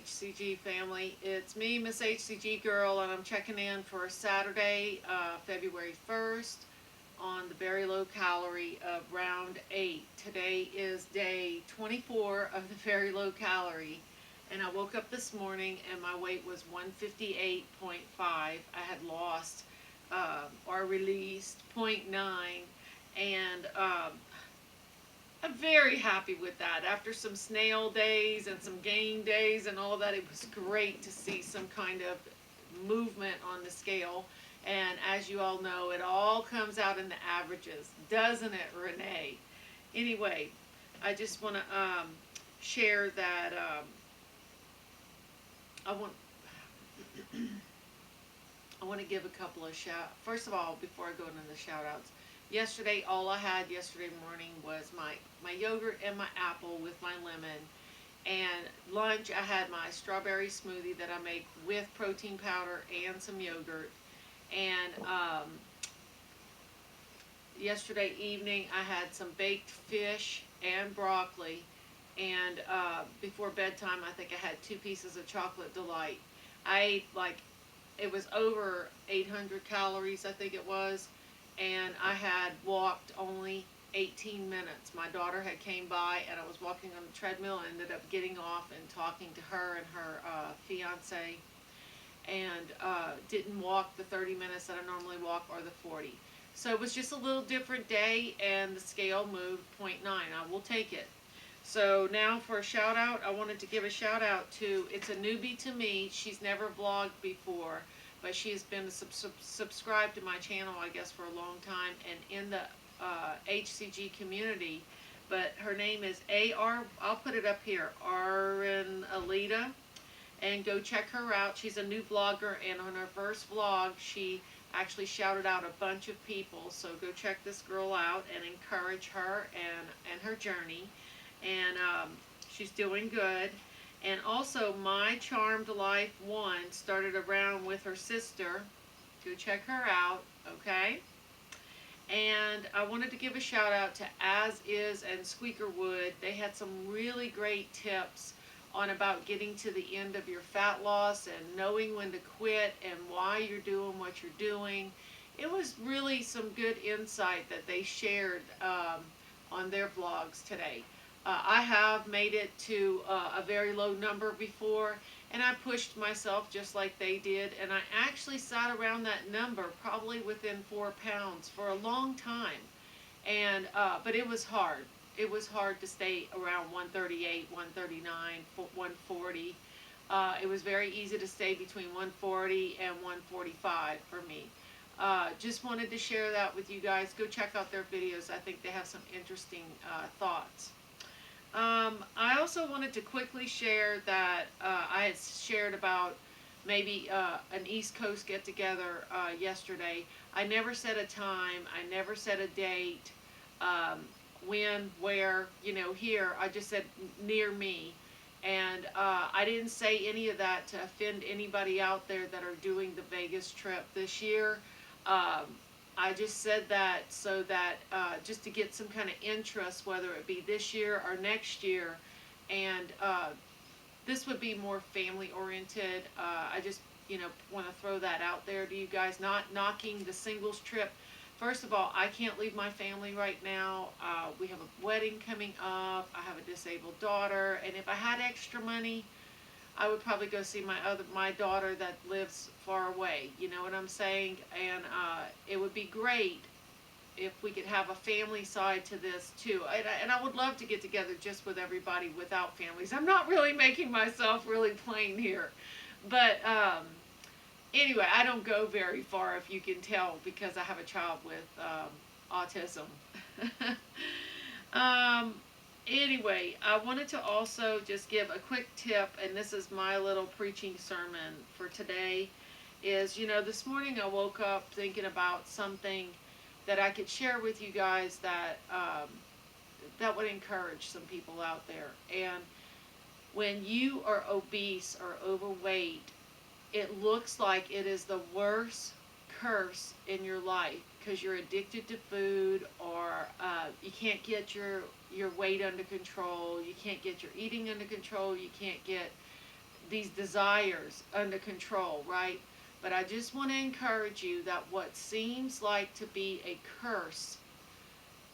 HCG family. It's me, Miss HCG Girl, and I'm checking in for Saturday, February 1st on the very low calorie of round 8. Today is day 24 of the very low calorie, and I woke up this morning and my weight was 158.5. I had lost or released zero.9, and I'm very happy with that. After some snail days and some gain days and all of that, it was great to see some kind of movement on the scale. And as you all know, it all comes out in the averages, doesn't it, Renee? Anyway, I just want to share that I want I want to give a couple of First of all, before I go into the shout outs, yesterday, all I had yesterday morning was my yogurt and my apple with my lemon. And lunch, I had my strawberry smoothie that I make with protein powder and some yogurt. And yesterday evening, I had some baked fish and broccoli. And before bedtime, I think I had 2 pieces of chocolate delight. I ate it was over 800 calories, I think it was. And I had walked only 18 minutes. My daughter had came by and I was walking on the treadmill and ended up getting off and talking to her and her fiance, and didn't walk the 30 minutes that I normally walk or the 40. So it was just a little different day, and the scale moved 0.9. I will take it. So now for a shout out, I wanted to give a shout out to, it's a newbie to me. She's never vlogged before, but she has been subscribed to my channel, I guess, for a long time, and in the HCG community. But her name is I'll put it up here, Arin Alita, and go check her out. She's a new vlogger, and on her first vlog, she actually shouted out a bunch of people. So go check this girl out and encourage her and her journey. And she's doing good. And also, My Charmed Life 1 started around with her sister. Go check her out, okay? And I wanted to give a shout out to As Is and Squeakerwood. They had some really great tips on about getting to the end of your fat loss and knowing when to quit and why you're doing what you're doing. It was really some good insight that they shared on their vlogs today. I have made it to a very low number before, and I pushed myself just like they did, and I actually sat around that number, probably within 4 pounds, for a long time. And but it was hard. It was hard to stay around 138, 139, 140. It was very easy to stay between 140 and 145 for me. Just wanted to share that with you guys. Go check out their videos. I think they have some interesting thoughts. I also wanted to quickly share that I had shared about maybe an East Coast get-together yesterday. I never said a time. I never said a date, when, where, here. I just said near me. And I didn't say any of that to offend anybody out there that are doing the Vegas trip this year. I just said that so that just to get some kind of interest, whether it be this year or next year. And this would be more family oriented. I just want to throw that out there to you guys. Not knocking the singles trip. First of all, I can't leave my family right now. We have a wedding coming up. I have a disabled daughter, and if I had extra money, I would probably go see my daughter that lives far away. You know what I'm saying? And it would be great if we could have a family side to this too. And I would love to get together just with everybody without families. I'm not really making myself really plain here, but anyway, I don't go very far, if you can tell, because I have a child with autism. Anyway, I wanted to also just give a quick tip, and this is my little preaching sermon for today, is, this morning I woke up thinking about something that I could share with you guys that that would encourage some people out there. And when you are obese or overweight, it looks like it is the worst curse in your life because you're addicted to food, or you can't get your weight under control, you can't get your eating under control, you can't get these desires under control, right? But I just want to encourage you that what seems like to be a curse,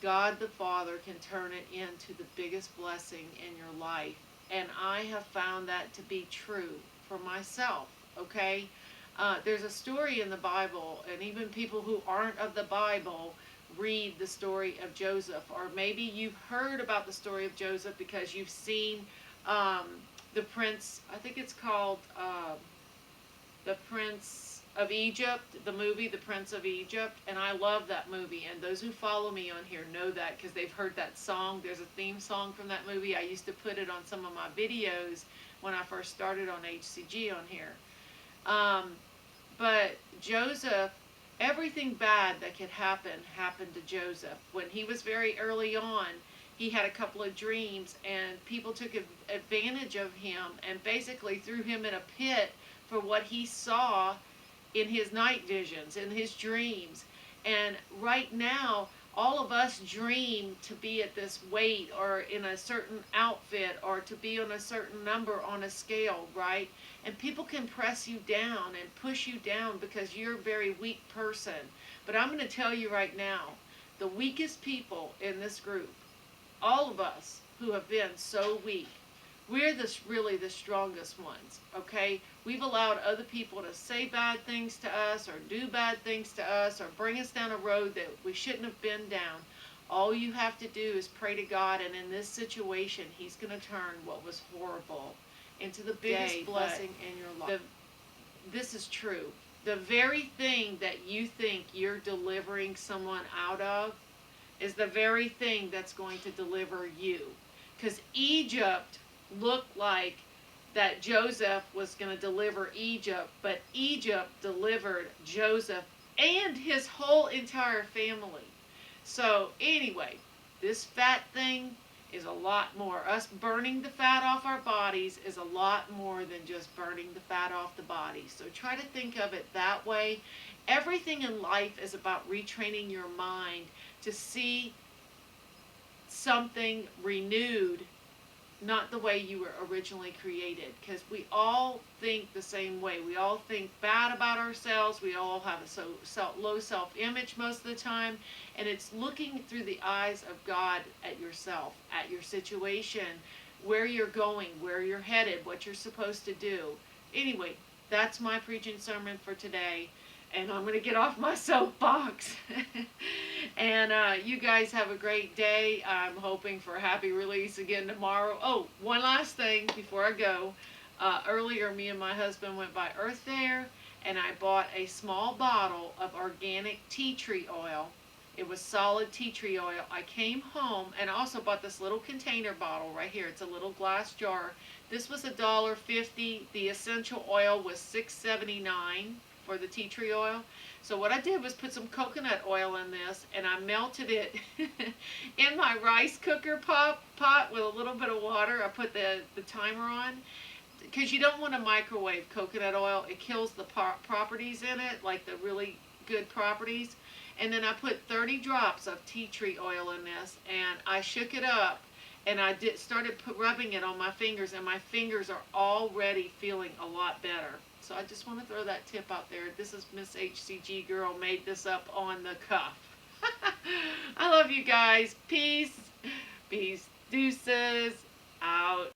God the Father can turn it into the biggest blessing in your life. And I have found that to be true for myself, okay? There's a story in the Bible, and even people who aren't of the Bible read the story of Joseph. Or maybe you've heard about the story of Joseph because you've seen um, the Prince, I think it's called The Prince of Egypt, the movie The Prince of Egypt, and I love that movie, and those who follow me on here know that because they've heard that song. There's a theme song from that movie. I used to put it on some of my videos when I first started on HCG on here. But Joseph, everything bad that could happen happened to Joseph. When he was very early on, he had a couple of dreams, and people took advantage of him and basically threw him in a pit for what he saw in his night visions, in his dreams. And right now, all of us dream to be at this weight or in a certain outfit or to be on a certain number on a scale, right? And people can press you down and push you down because you're a very weak person. But I'm going to tell you right now, the weakest people in this group, all of us who have been so weak, we're really the strongest ones, okay? We've allowed other people to say bad things to us or do bad things to us or bring us down a road that we shouldn't have been down. All you have to do is pray to God, and in this situation, He's going to turn what was horrible into the biggest blessing in your life. This is true. The very thing that you think you're delivering someone out of is the very thing that's going to deliver you. Because Egypt looked like that Joseph was going to deliver Egypt, but Egypt delivered Joseph and his whole entire family. So anyway, this fat thing is a lot more. Us burning the fat off our bodies is a lot more than just burning the fat off the body. So try to think of it that way. Everything in life is about retraining your mind to see something renewed, not the way you were originally created, because we all think the same way. We all think bad about ourselves. We all have a low self-image most of the time, and it's looking through the eyes of God at yourself, at your situation, where you're going, where you're headed, what you're supposed to do. Anyway, that's my preaching sermon for today, and I'm going to get off my soapbox. And you guys have a great day. I'm hoping for a happy release again tomorrow. Oh, one last thing before I go. Earlier, me and my husband went by Earth Fair, and I bought a small bottle of organic tea tree oil. It was solid tea tree oil. I came home and I also bought this little container bottle right here. It's a little glass jar. This was $1.50. The essential oil was $6.79 for the tea tree oil. So what I did was put some coconut oil in this, and I melted it in my rice cooker pot with a little bit of water. I put the timer on, because you don't want to microwave coconut oil. It kills the properties in it, like the really good properties. And then I put 30 drops of tea tree oil in this, and I shook it up, and I started rubbing it on my fingers, and my fingers are already feeling a lot better. So I just want to throw that tip out there. This is Miss HCG Girl, made this up on the cuff. I love you guys. Peace. Peace. Deuces. Out.